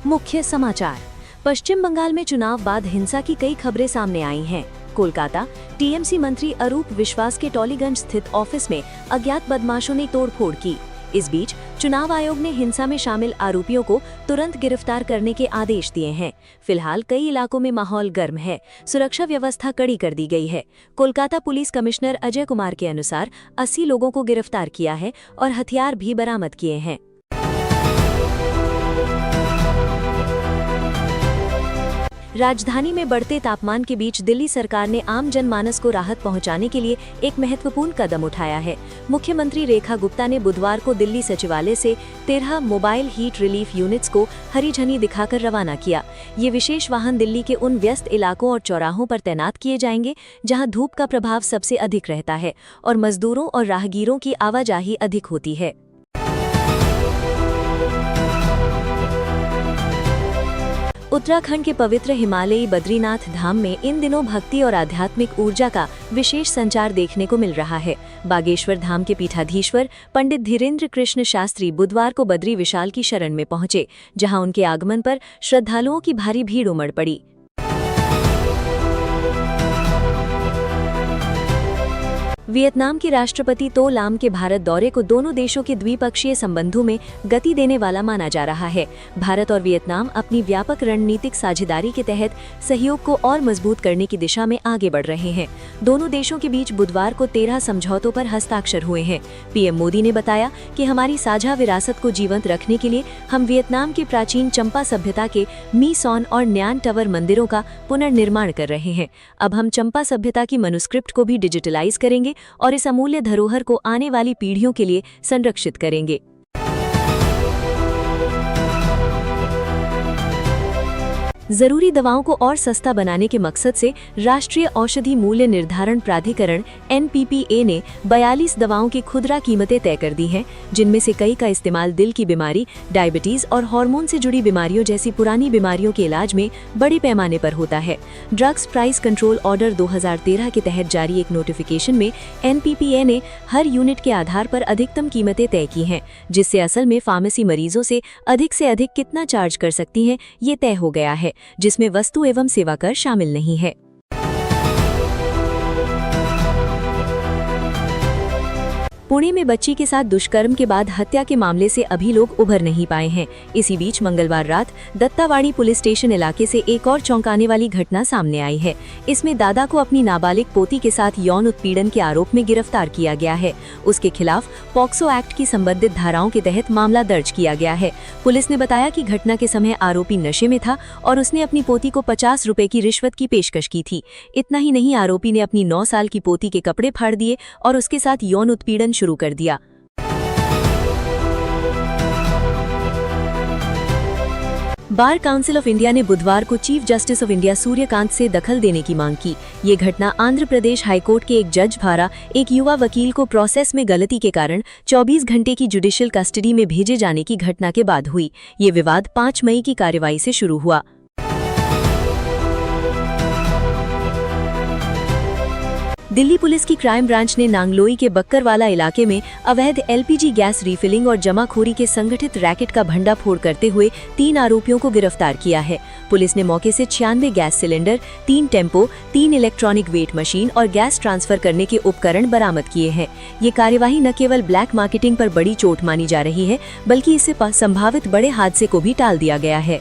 मुख्य समाचार। पश्चिम बंगाल में चुनाव बाद हिंसा की कई खबरें सामने आई हैं। कोलकाता, टीएमसी मंत्री अरूप विश्वास के टॉलीगंज स्थित ऑफिस में अज्ञात बदमाशों ने तोड़फोड़ की। इस बीच चुनाव आयोग ने हिंसा में शामिल आरोपियों को तुरंत गिरफ्तार करने के आदेश दिए हैं। फिलहाल कई इलाकों में माहौल गर्म है, सुरक्षा व्यवस्था कड़ी कर दी गई है। कोलकाता पुलिस कमिश्नर अजय कुमार के अनुसार 80 लोगों को गिरफ्तार किया है और हथियार भी बरामद किए हैं। राजधानी में बढ़ते तापमान के बीच दिल्ली सरकार ने आम जनमानस को राहत पहुंचाने के लिए एक महत्वपूर्ण कदम उठाया है। मुख्यमंत्री रेखा गुप्ता ने बुधवार को दिल्ली सचिवालय से 13 मोबाइल हीट रिलीफ यूनिट्स को हरी झंडी दिखाकर रवाना किया। ये विशेष वाहन दिल्ली के उन व्यस्त इलाकों और चौराहों पर तैनात किए जाएंगे जहां धूप का प्रभाव सबसे अधिक रहता है और मजदूरों और राहगीरों की आवाजाही अधिक होती है। उत्तराखंड के पवित्र हिमालयी बद्रीनाथ धाम में इन दिनों भक्ति और आध्यात्मिक ऊर्जा का विशेष संचार देखने को मिल रहा है। बागेश्वर धाम के पीठाधीश्वर पंडित धीरेन्द्र कृष्ण शास्त्री बुधवार को बद्री विशाल की शरण में पहुंचे, जहां उनके आगमन पर श्रद्धालुओं की भारी भीड़ उमड़ पड़ी। वियतनाम के राष्ट्रपति तो लाम के भारत दौरे को दोनों देशों के द्विपक्षीय संबंधों में गति देने वाला माना जा रहा है। भारत और वियतनाम अपनी व्यापक रणनीतिक साझेदारी के तहत सहयोग को और मजबूत करने की दिशा में आगे बढ़ रहे हैं। दोनों देशों के बीच बुधवार को 13 समझौतों पर हस्ताक्षर हुए हैं। पीएम मोदी ने बताया कि हमारी साझा विरासत को जीवंत रखने के लिए हम वियतनाम के प्राचीन चंपा सभ्यता के मी सॉन और न्यान टवर मंदिरों का पुनर्निर्माण कर रहे हैं। अब हम चंपा सभ्यता की मनुस्क्रिप्ट को भी डिजिटलाइज करेंगे और इस अमूल्य धरोहर को आने वाली पीढ़ियों के लिए संरक्षित करेंगे। जरूरी दवाओं को और सस्ता बनाने के मकसद से राष्ट्रीय औषधि मूल्य निर्धारण प्राधिकरण (NPPA) ने 42 दवाओं की खुदरा कीमतें तय कर दी हैं, जिनमें से कई का इस्तेमाल दिल की बीमारी, डायबिटीज और हार्मोन से जुड़ी बीमारियों जैसी पुरानी बीमारियों के इलाज में बड़े पैमाने पर होता है। ड्रग्स प्राइस कंट्रोल ऑर्डर 2013 के तहत जारी एक नोटिफिकेशन में NPPA ने हर यूनिट के आधार पर अधिकतम कीमतें तय की हैं, जिससे असल में फार्मेसी मरीजों से अधिक कितना चार्ज कर सकती हैं ये तय हो गया है, जिसमें वस्तु एवं सेवा कर शामिल नहीं है। पुणे में बच्ची के साथ दुष्कर्म के बाद हत्या के मामले से अभी लोग उभर नहीं पाए हैं। इसी बीच मंगलवार रात दत्तावाड़ी पुलिस स्टेशन इलाके से एक और चौंकाने वाली घटना सामने आई है। इसमें दादा को अपनी नाबालिग पोती के साथ यौन उत्पीड़न के आरोप में गिरफ्तार किया गया है। उसके खिलाफ पॉक्सो एक्ट की संबंधित धाराओं के तहत मामला दर्ज किया गया है। पुलिस ने बताया कि घटना के समय आरोपी नशे में था और उसने अपनी पोती को 50 रुपए की रिश्वत की पेशकश की थी। इतना ही नहीं, आरोपी ने अपनी 9 साल की पोती के कपड़े फाड़ दिए और उसके साथ यौन उत्पीड़न शुरू कर दिया। बार काउंसिल ऑफ इंडिया ने बुधवार को chief justice of India Suryakant से दखल देने की मांग की। ये घटना आंध्र प्रदेश हाईकोर्ट के एक जज द्वारा एक युवा वकील को प्रोसेस में गलती के कारण 24 घंटे की जुडिशियल कस्टडी में भेजे जाने की घटना के बाद हुई। ये विवाद 5 मई की कार्रवाई से शुरू हुआ। दिल्ली पुलिस की क्राइम ब्रांच ने नांगलोई के बक्करवाला इलाके में अवैध LPG गैस रिफिलिंग और जमाखोरी के संगठित रैकेट का भंडाफोड़ करते हुए 3 आरोपियों को गिरफ्तार किया है। पुलिस ने मौके से 96 gas cylinder, 3 tempo, 3 electronic weight machine और गैस ट्रांसफर करने के उपकरण बरामद किए हैं। ये कार्यवाही न केवल ब्लैक मार्केटिंग पर बड़ी चोट मानी जा रही है, बल्कि इससे संभावित बड़े हादसे को भी टाल दिया गया है।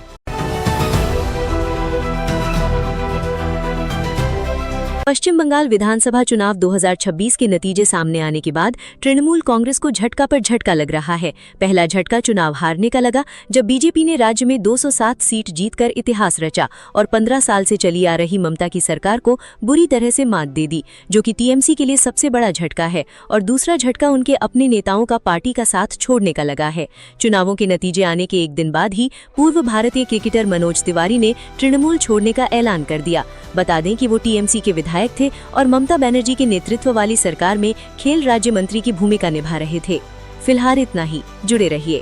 पश्चिम बंगाल विधानसभा चुनाव 2026 के नतीजे सामने आने के बाद तृणमूल कांग्रेस को झटका पर झटका लग रहा है। पहला झटका चुनाव हारने का लगा, जब बीजेपी ने राज्य में 207 सीट जीतकर इतिहास रचा और 15 साल से चली आ रही ममता की सरकार को बुरी तरह से मात दे दी, जो कि टीएमसी के लिए सबसे बड़ा झटका है। और दूसरा झटका उनके अपने नेताओं का पार्टी का साथ छोड़ने का लगा है। चुनावों के नतीजे आने के एक दिन बाद ही पूर्व भारतीय क्रिकेटर मनोज तिवारी ने तृणमूल छोड़ने का ऐलान कर दिया। बता दें कि वो टीएमसी के विधायक थे और ममता बनर्जी के नेतृत्व वाली सरकार में खेल राज्य मंत्री की भूमिका निभा रहे थे। फिलहाल इतना ही, जुड़े रहिए।